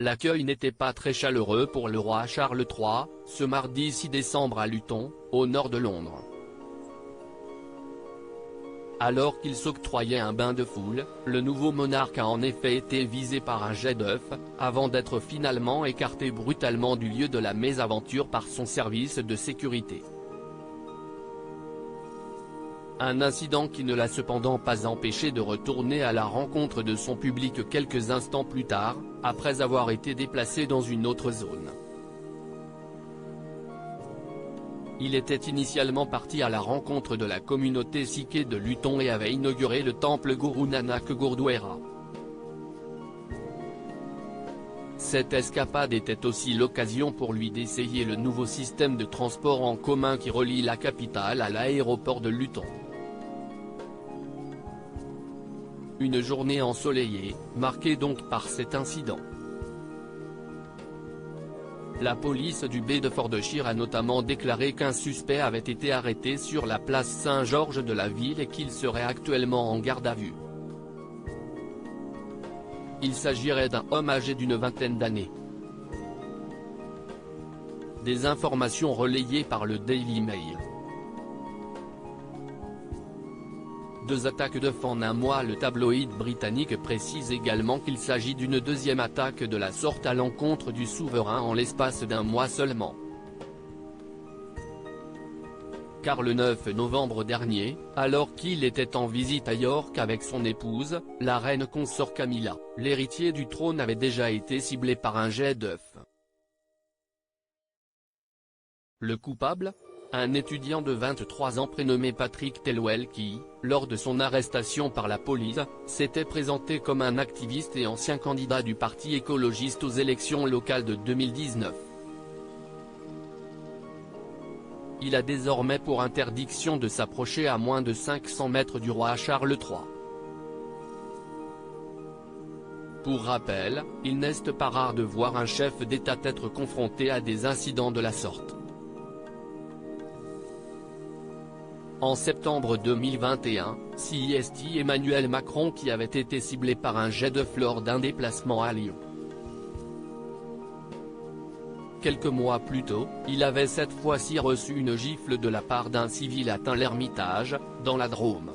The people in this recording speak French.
L'accueil n'était pas très chaleureux pour le roi Charles III, ce mardi 6 décembre à Luton, au nord de Londres. Alors qu'il s'octroyait un bain de foule, le nouveau monarque a en effet été visé par un jet d'œuf, avant d'être finalement écarté brutalement du lieu de la mésaventure par son service de sécurité. Un incident qui ne l'a cependant pas empêché de retourner à la rencontre de son public quelques instants plus tard, après avoir été déplacé dans une autre zone. Il était initialement parti à la rencontre de la communauté sikhe de Luton et avait inauguré le temple Guru Nanak Gurdwara. Cette escapade était aussi l'occasion pour lui d'essayer le nouveau système de transport en commun qui relie la capitale à l'aéroport de Luton. Une journée ensoleillée, marquée donc par cet incident. La police du Bedfordshire a notamment déclaré qu'un suspect avait été arrêté sur la place Saint-Georges de la ville et qu'il serait actuellement en garde à vue. Il s'agirait d'un homme âgé d'une vingtaine d'années. Des informations relayées par le Daily Mail. 2 attaques d'œufs en un mois. Le tabloïd britannique précise également qu'il s'agit d'une deuxième attaque de la sorte à l'encontre du souverain en l'espace d'un mois seulement. Car le 9 novembre dernier, alors qu'il était en visite à York avec son épouse, la reine consort Camilla, l'héritier du trône avait déjà été ciblé par un jet d'œuf. Le coupable ? Un étudiant de 23 ans prénommé Patrick Tellwell qui, lors de son arrestation par la police, s'était présenté comme un activiste et ancien candidat du parti écologiste aux élections locales de 2019. Il a désormais pour interdiction de s'approcher à moins de 500 mètres du roi Charles III. Pour rappel, il n'est pas rare de voir un chef d'État être confronté à des incidents de la sorte. En septembre 2021, c'est Emmanuel Macron qui avait été ciblé par un jet d'œuf lors d'un déplacement à Lyon. Quelques mois plus tôt, il avait cette fois-ci reçu une gifle de la part d'un civil atteint l'Ermitage, dans la Drôme.